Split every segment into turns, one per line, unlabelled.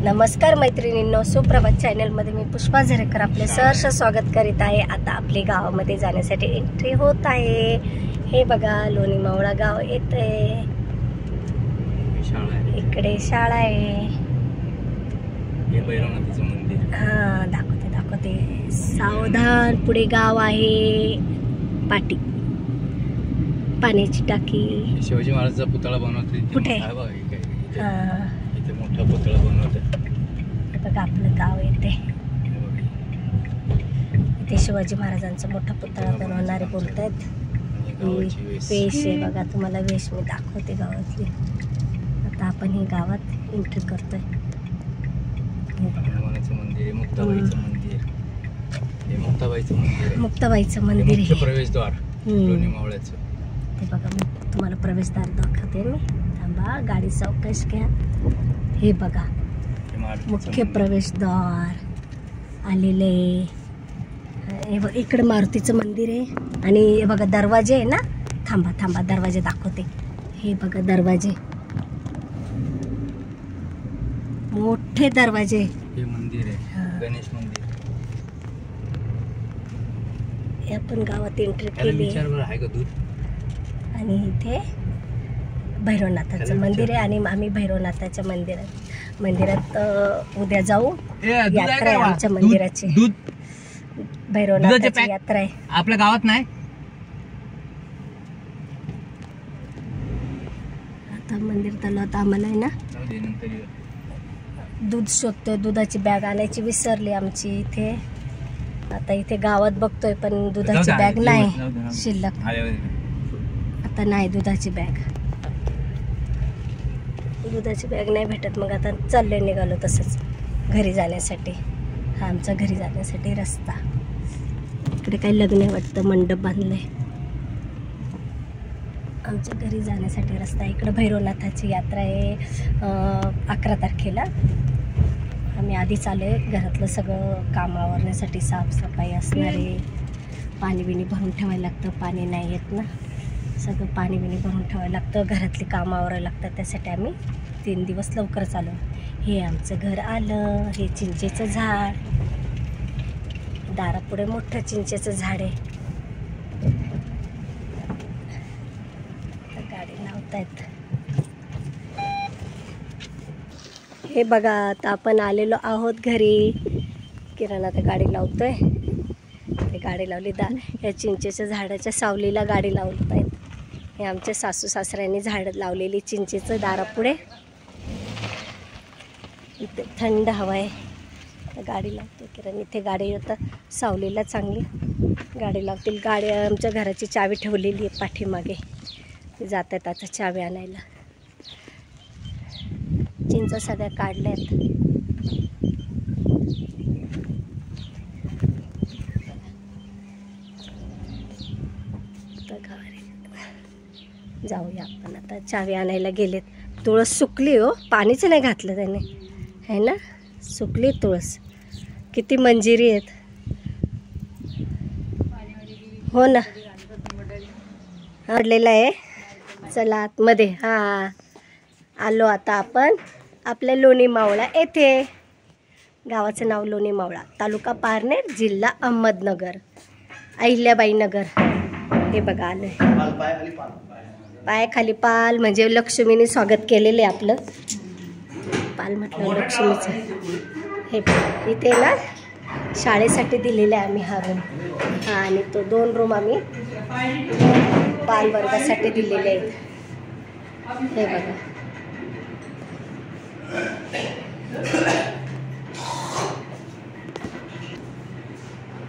नमस्कार मैत्रिणींनो, सुप्रभात चॅनलमध्ये मी पुष्पा झरेकर आपले सहर्ष स्वागत करीत आहे। आता आपले गावामध्ये जाण्यासाठी एंट्री होत आहे। हे बघा लोणी मावळा गाव येते, इकडे शाळा आहे। हा दाखवते सावधान, पुढे गाव आहे, पाटी पाण्याची टाकी,
शिवाजी महाराजांचा पुतळा बनवते
कुठे?
इथे मोठा पुतळा बनवते
बघा आपलं गाव येते। इथे शिवाजी महाराजांचा मोठा पुतळा बनवणारे बोलतायत। वेश आहे बघा, तुम्हाला वेश मी दाखवते गावातली। आता आपण ही गावात एंट्री करतोय।
हनुमानाचं मंदिर आहे, मुक्ताबाईचं मंदिर, हे
मुक्ताबाईचं मंदिर आहे,
प्रवेशद्वार लोणी मावळ्याचं।
ते बघा मी तुम्हाला प्रवेशद्वार दाखवते मी, थांबा गाडी सावकाश घ्या। हे बघा मुख्य प्रवेशद्वार आलेले। हे बघ इकडे मारुतीचं मंदिर आहे आणि हे बघा दरवाजे आहे ना। थांबा दरवाजे दाखवते। हे बघा दरवाजे, मोठे दरवाजे।
हे मंदिर आहे गणेश मंदिर।
आपण गावात एंट्री केली आणि इथे भैरवनाथाचं मंदिर आहे आणि आम्ही भैरवनाथाच्या मंदिरात उद्या जाऊ। यात्रा आहे आमच्या मंदिराची, भैरवनाथाची यात्रा आहे।
आपल्या गावात नाही
आता मंदिर तलावात आम्हाला आहे ना दूध शोधतोय, दुधाची बॅग आणायची विसरली आमची इथे। आता इथे गावात बघतोय पण दुधाची बॅग नाही शिल्लक, आता नाही दुधाची बॅग नाही भेटत। मग आता चाललोय, निघालो तसंच घरी जाण्यासाठी। हा आमचा घरी जाण्यासाठी रस्ता। इकडे काही लग्न आहे वाटतं, मंडप बांधलंय। आमच्या घरी जाण्यासाठी रस्ता। इकडे भैरवनाथाची यात्रा आहे 11 तारखेला। आम्ही आधीच आलोय, घरातलं सगळं काम आवरण्यासाठी, साफसफाई असणारे, पाणी बिणी भरून ठेवायला लागतं, पाणी नाही येत ना, सगळं पाणी बिणी भरून ठेवायला लागतं, घरातली कामं आवरायला लागतात। त्यासाठी आम्ही 3 दिवस लवकरच आलो। हे आमचं घर आलं, हे चिंचेचं झाड, दारापुढे मोठं चिंचेचं झाड आहे। गाडी लावतायत। हे बघा आता आपण आलेलो आहोत घरी। किराणा तर गाडी लावतोय, ते गाडी लावली या चिंचेच्या झाडाच्या सावलीला गाडी लावतायत। हे आमच्या सासू सासऱ्यांनी झाड लावलेली चिंचेचं दारापुढे, इथे थंड हवा आहे। गाडी लावतो किरण, इथे गाडी आता सावलीला चांगली गाडी लावतील। गाडी आमच्या घराची चावी ठेवलेली आहे पाठीमागे, ते जात आहेत आता चावी आणायला। चिंचा सगळ्या काढल्यात। जाऊया आपण आता, चावी आणायला गेलेत। तुळस सुकली हो, पाणीच नाही घातलं त्याने, है ना, सुकली तुळस। किती मंजिरी आहेत हो ना, आवडलेलं आहे। चला आतमध्ये। हां आलो आता आपण आपल्या लोणी मावळा येथे। गावाचं नाव लोणी मावळा, तालुका पारनेर, जिल्हा अहमदनगर, अहिल्याबाई नगर। हे बघा आलं, पाय खाली पाल म्हणजे लक्ष्मीने स्वागत केलेलं आहे आपलं। पाल म्हटलं लक्ष्मीचं। हे इथे ना शाळेसाठी दिलेलं आहे आम्ही हा रूम। हा आणि तो 2 रूम आम्ही बाल वर्गासाठी दिलेले आहेत। हे बघा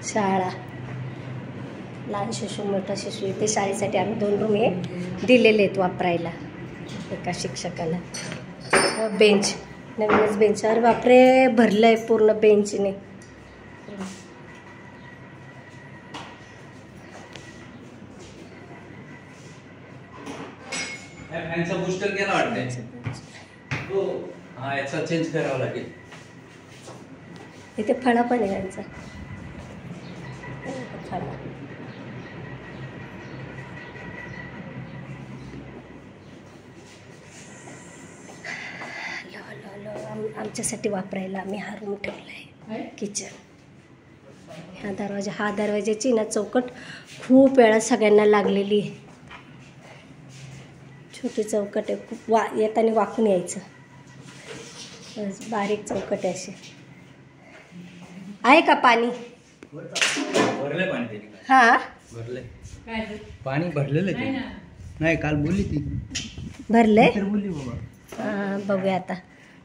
शाळा, लहान शिशू मोठा शिशू, इथे शाळेसाठी आम्ही 2 रूम हे दिलेले आहेत वापरायला एका शिक्षकाला। बेंच, नवीनच बेंच, अरे बापरे भरलं आहे पूर्ण बेंचने।
फॅनचा बूस्टर गेला वाटतंय, हा याचा चेंज करावा लागेल।
इथे फळा पण आहे त्यांचा, फळा। आपलं आमच्यासाठी वापरायला आम्ही हा रूम ठेवला आहे किचन. हा दरवाजाची ना चौकट खूप वेळा सगळ्यांना लागलेली आहे. छोटी चौकट आहे, खूप येताना वाकून यायचं. बस बारीक चौकट आहे अशी. आहे का पाणी?
भरलंय पाणी त्याने.
हां
भरलंय पाणी भरलेलं आहे ते. नाही काल बोलली ती.
भरलंय.
तर बोलली बाबा.
हां बघूया आता.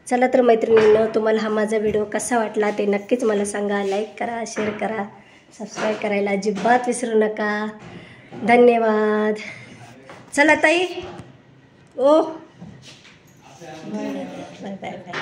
चला तर मैत्रिणींनो, तुम्हाला हा माझा व्हिडिओ कसा वाटला ते नक्कीच मला सांगा. लाईक करा, शेअर करा, सबस्क्राईब करायला अजिबात विसरू नका. धन्यवाद. चला ताई. ओ बाय बाय बाय.